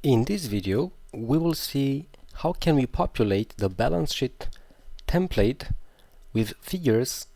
In this video, we will see how can we populate the balance sheet template with figures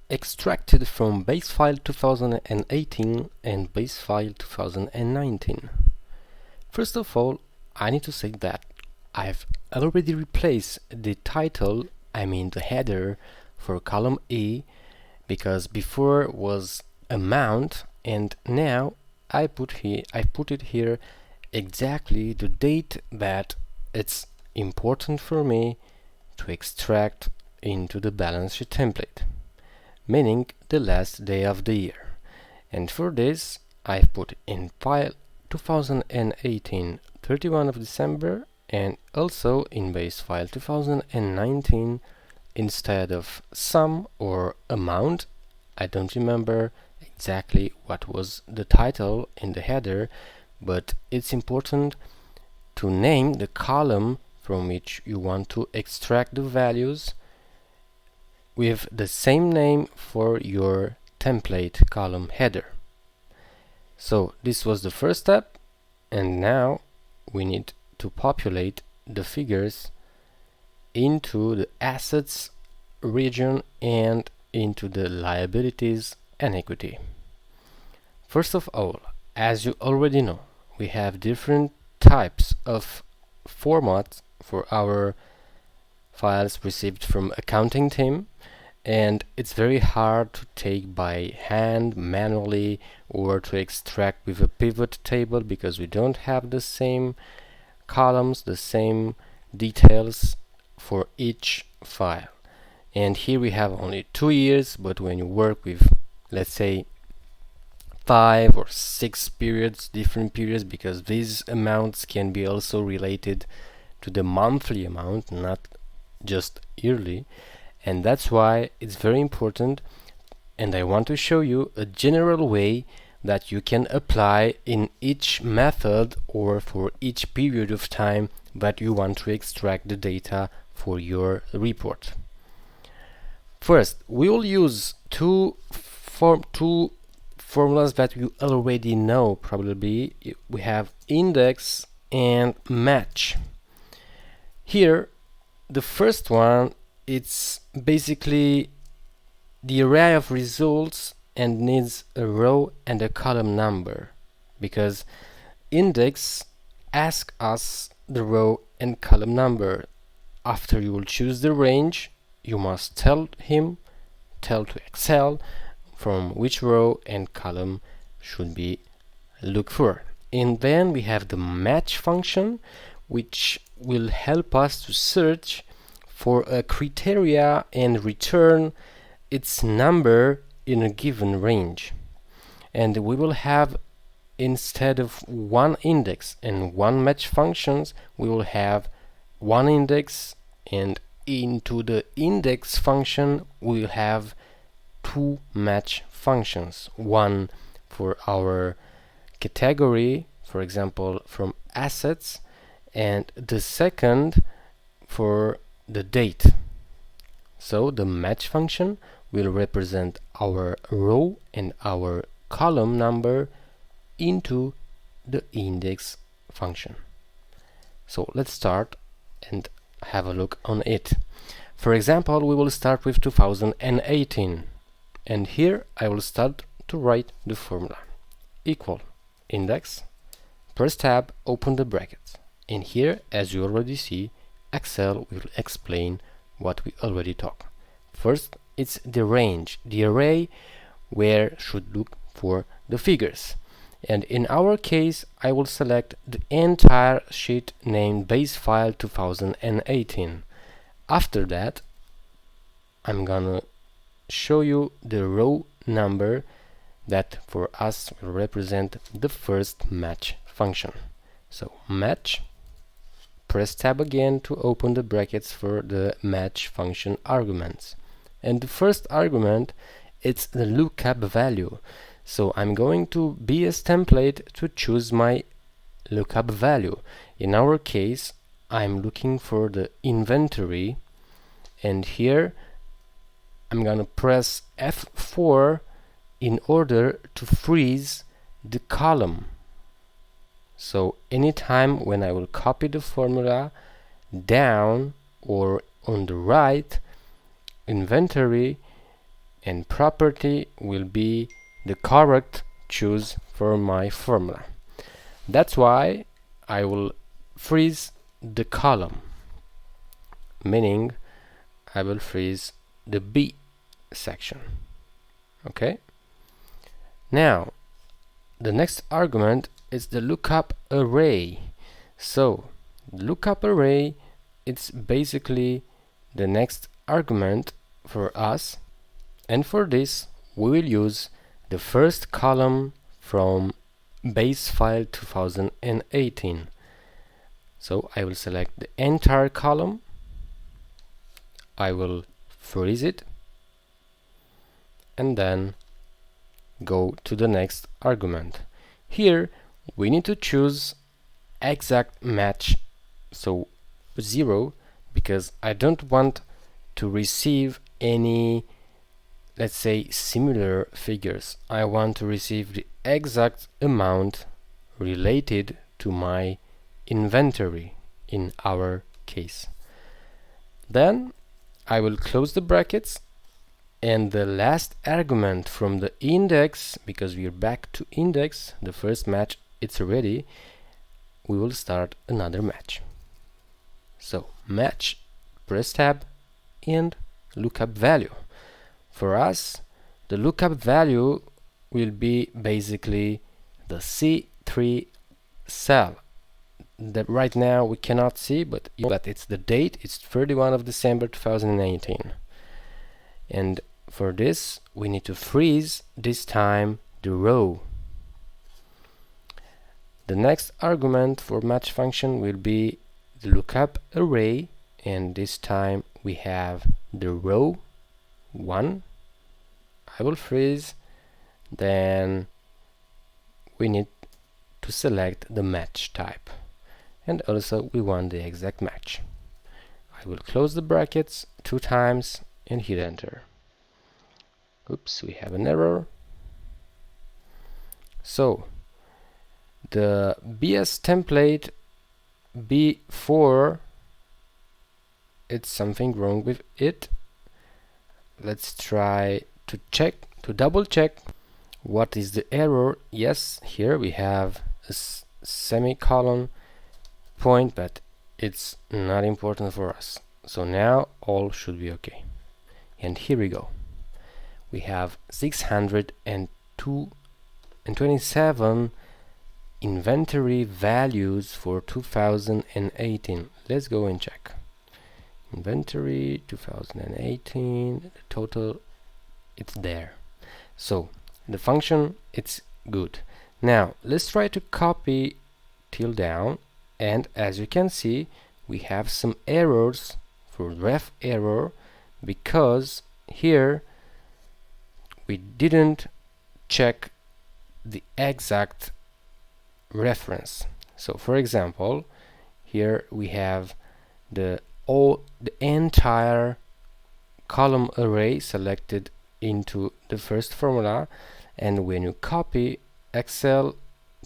extracted from base file 2018 and base file 2019. First of all, I need to say that I've already replaced the title, the header, for column E, because before was amount and now I put it here exactly the date that it's important for me to extract into the balance sheet template, meaning the last day of the year. And for this I've put in file 2018 31 of December and also in base file 2019 instead of sum or amount. I don't remember exactly what was the title in the header, but it's important to name the column from which you want to extract the values with the same name for your template column header. So this was the first step, and now we need to populate the figures into the assets region and into the liabilities and equity. First of all, as you already know, we have different types of formats for our files received from accounting team, and it's very hard to take by hand manually or to extract with a pivot table because we don't have the same columns, the same details for each file. And here we have only 2 years, but when you work with, let's say, 5 or 6 periods, different periods, because these amounts can be also related to the monthly amount, not just yearly, and that's why it's very important, and I want to show you a general way that you can apply in each method or for each period of time that you want to extract the data for your report. First, we will use two formulas that you already know probably. We have index and match. Here, the first one, it's basically the array of results and needs a row and a column number, because index asks us the row and column number. After you will choose the range, you must tell to Excel from which row and column should be looked for. And then we have the match function, which will help us to search for a criteria and return its number in a given range. And we will have, instead of one index and one match functions, we will have one index, and into the index function we'll have two match functions, one for our category, for example from assets, and the second for the date. So the match function will represent our row and our column number into the index function. So let's start and have a look on it. For example, we will start with 2018, and here I will start to write the formula equal index, press tab, open the brackets, and here, as you already see, Excel will explain what we already talked. First, it's the range, the array where should look for the figures. And in our case, I will select the entire sheet named base file 2018. After that, I'm gonna show you the row number that for us will represent the first match function. So match, press tab again to open the brackets for the match function arguments. And the first argument, it's the lookup value. So I'm going to BS template to choose my lookup value. In our case, I'm looking for the inventory, and here I'm gonna press F4 in order to freeze the column. So anytime when I will copy the formula down or on the right, inventory and property will be the correct choose for my formula. That's why I will freeze the column, meaning I will freeze the B section. Okay. Now the next argument is the lookup array. So the lookup array, it's basically the next argument for us, and for this we will use the first column from base file 2018. So I will select the entire column, I will freeze it, and then go to the next argument. Here we need to choose exact match, so 0, because I don't want to receive any, let's say, similar figures. I want to receive the exact amount related to my inventory in our case. Then I will close the brackets, and the last argument from the index, because we are back to index, the first match it's ready, we will start another match. So match, press tab, and lookup value. For us, the lookup value will be basically the C3 cell that right now we cannot see, but it's the date, it's 31 of December 2018. And for this we need to freeze this time the row. The next argument for match function will be the lookup array, and this time we have the row 1. I will freeze, then we need to select the match type, and also we want the exact match. I will close the brackets 2 times and hit enter. Oops, we have an error. So the BS template B4, it's something wrong with it. Let's try to double check what is the error. Yes, here we have a semicolon point, but it's not important for us. So now all should be okay. And here we go. We have 627 inventory values for 2018. Let's go and check. Inventory 2018, the total, it's there. So the function, it's good. Now let's try to copy till down, and as you can see we have some errors for ref error, because here we didn't check the exact reference. So for example, here we have the entire column array selected into the first formula, and when you copy, Excel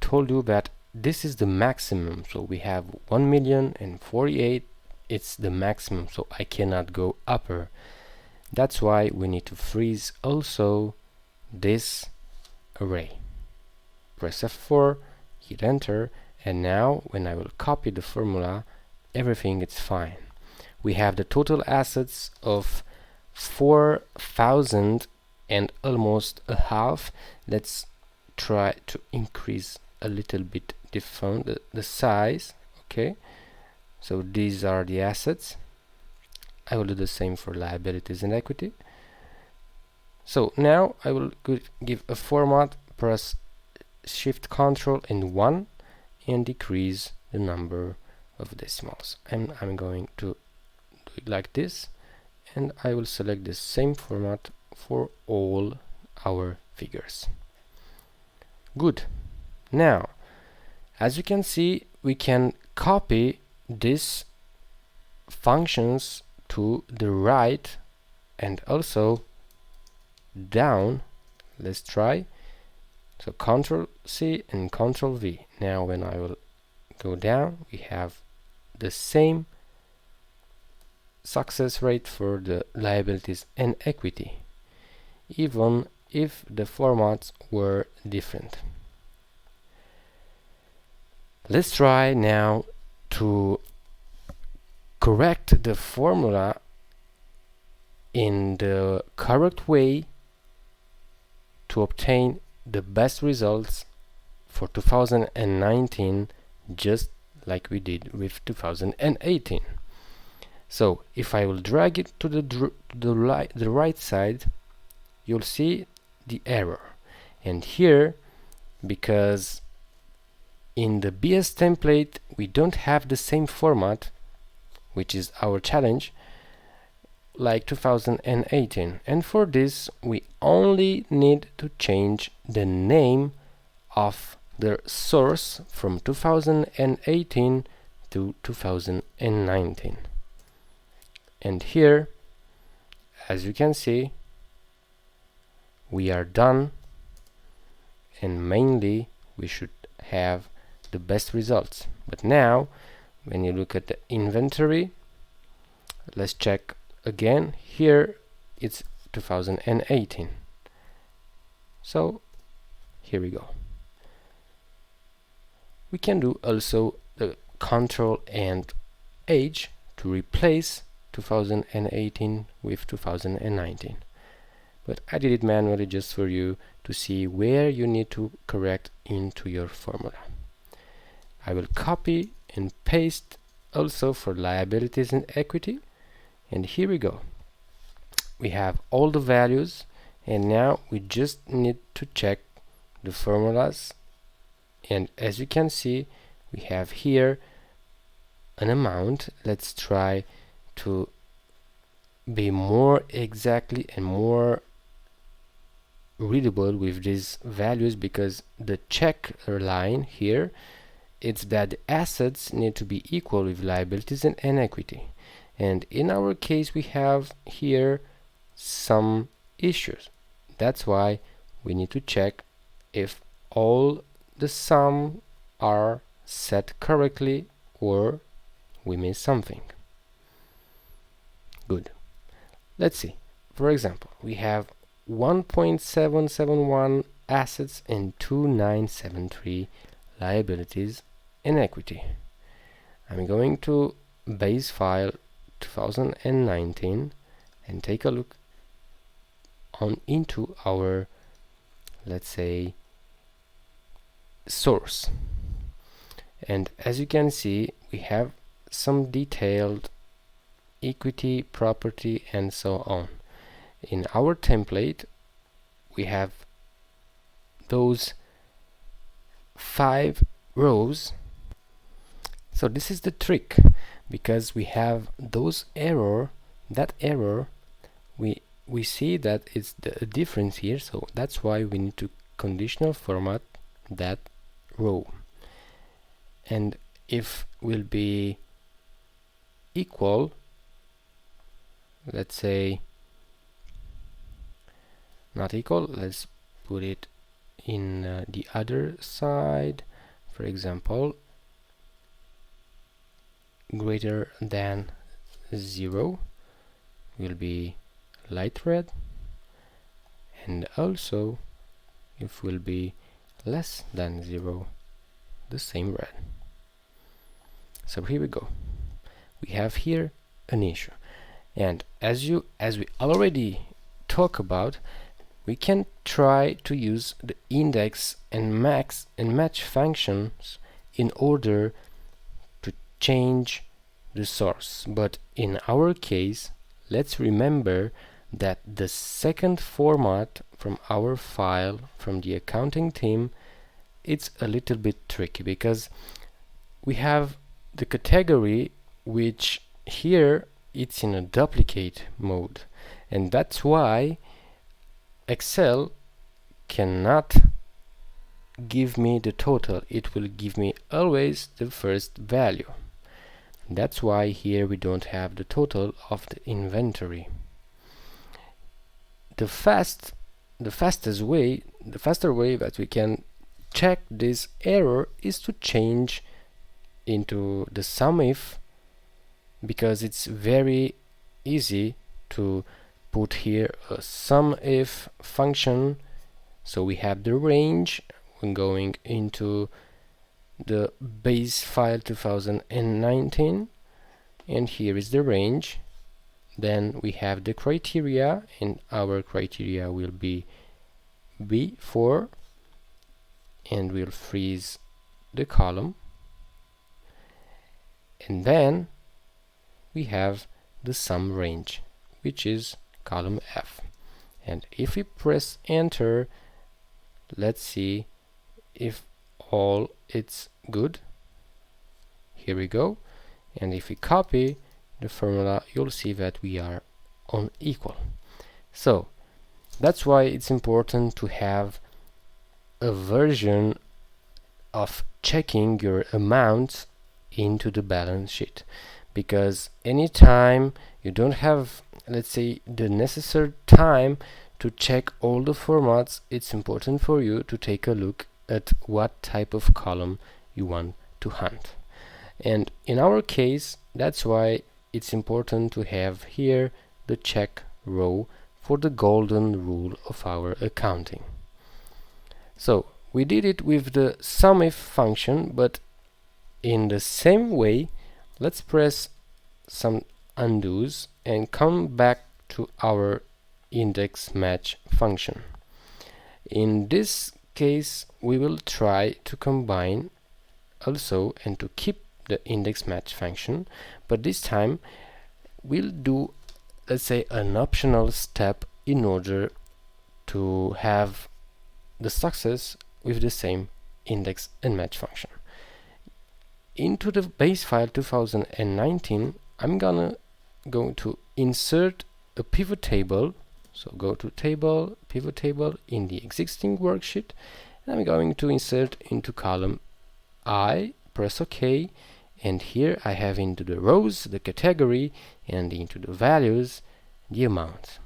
told you that this is the maximum. So we have 1,048,000, it's the maximum, so I cannot go upper. That's why we need to freeze also this array. Press F4, hit enter, and now when I will copy the formula, everything is fine. We have the total assets of 4,000 and almost a half. Let's try to increase a little bit the size. Okay, so these are the assets. I will do the same for liabilities and equity. So now I will give a format, press Shift Ctrl and 1, and decrease the number of decimals. And I'm going to do it like this, and I will select the same format for all our figures. Good. Now, as you can see, we can copy these functions to the right and also down. Let's try. So Ctrl C and Ctrl V. now when I will go down, we have the same success rate for the liabilities and equity, even if the formats were different. Let's try now to correct the formula in the correct way to obtain the best results for 2019, just like we did with 2018. So if I will drag it to the right side, you'll see the error. And here, because in the BS template we don't have the same format, which is our challenge, like 2018, and for this we only need to change the name of the source from 2018 to 2019. And here, as you can see, we are done, and mainly we should have the best results. But now when you look at the inventory, let's check again. Here it's 2018, so here we go. We can do also the Control and H to replace 2018 with 2019, but I did it manually just for you to see where you need to correct into your formula. I will copy and paste also for liabilities and equity, and here we go. We have all the values, and now we just need to check the formulas, and as you can see, we have here an amount. Let's try to be more exactly and more readable with these values, because the check line here, it's that the assets need to be equal with liabilities and equity, and in our case we have here some issues. That's why we need to check if all the sum are set correctly or we missed something. Good. Let's see. For example, we have 1.771 assets and 2.973 liabilities and equity. I'm going to base file 2019 and take a look into our, let's say, source, and as you can see, we have some detailed equity, property, and so on. In our template we have those 5 rows. So this is the trick, because we have those that error, we see that it's the difference here, so that's why we need to conditional format that row. And if will be equal, let's say not equal, let's put it in the other side. For example, greater than 0 will be light red, and also if will be less than 0, the same red. So here we go. We have here an issue, and as we already talked about, we can try to use the index and max and match functions in order to change the source. But in our case, let's remember that the second format from our file from the accounting team, it's a little bit tricky, because we have the category which here it's in a duplicate mode, and that's why Excel cannot give me the total. It will give me always the first value. That's why here we don't have the total of the inventory. The faster way that we can check this error is to change into the Sumif, because it's very easy to put here a Sumif function. So we have the range when going into the base file 2019, and here is the range. Then we have the criteria, and our criteria will be B4, and we'll freeze the column. And then we have the sum range, which is column F. And if we press enter, let's see if all it's good. Here we go. And if we copy the formula, you'll see that we are unequal. So that's why it's important to have a version of checking your amounts into the balance sheet, because anytime you don't have, let's say, the necessary time to check all the formats, it's important for you to take a look at what type of column you want to hunt. And in our case, that's why it's important to have here the check row for the golden rule of our accounting. So we did it with the Sumif function, but in the same way, let's press some undos and come back to our index match function. In this case, we will try to combine also and to keep the index match function, but this time we'll do, let's say, an optional step in order to have the success with the same index and match function. Into the base file 2019, I'm going to insert a pivot table. So go to table, pivot table in the existing worksheet, and I'm going to insert into column I, press OK, and here I have into the rows the category, and into the values the amount.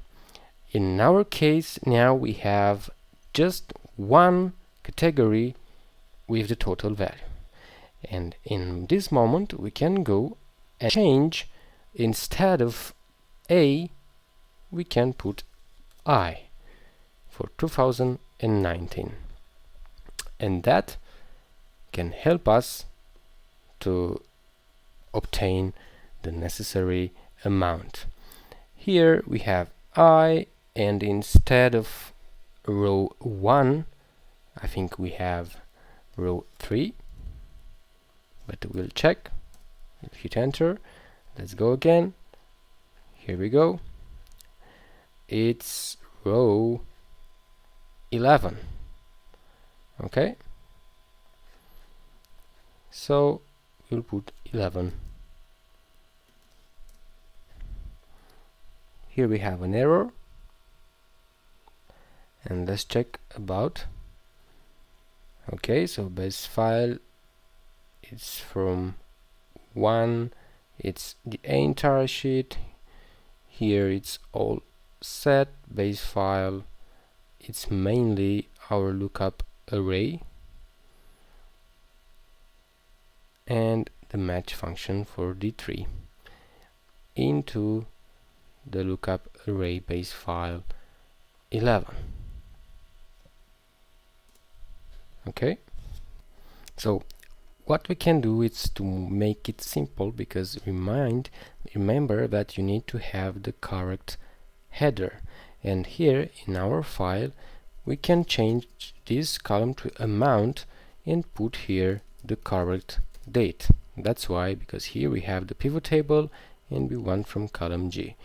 In our case now we have just one category with the total value, and in this moment we can go and change, instead of A we can put I for 2019, and that can help us to obtain the necessary amount. Here we have I, and instead of row 1, I think we have row 3, but we'll check. Hit enter, let's go again. Here we go, it's row 11. Okay, so we'll put 11. Here we have an error, and let's check about. Okay, so base file, it's from 1, it's the entire sheet. Here it's all set. Base file, it's mainly our lookup array and the match function for D3 into the lookup array base file 11. Okay, so what we can do is to make it simple, because remember that you need to have the correct header, and here in our file we can change this column to amount and put here the correct date. That's why, because here we have the pivot table and we want from column J,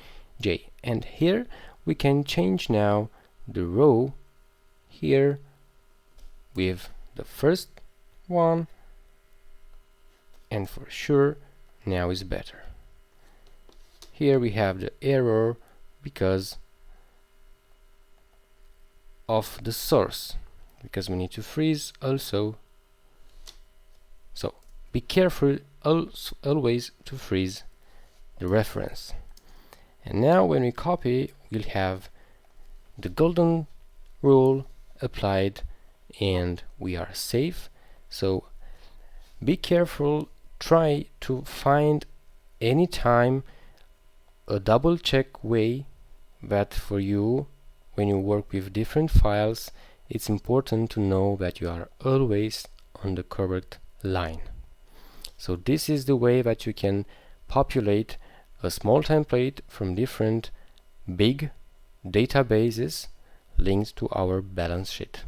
and here we can change now the row here with the first one, and for sure now is better. Here we have the error because of the source, because we need to freeze also. So be careful always to freeze the reference. And now when we copy, we'll have the golden rule applied and we are safe. So be careful, try to find anytime a double check way that for you, when you work with different files, it's important to know that you are always on the correct line. So this is the way that you can populate a small template from different big databases linked to our balance sheet.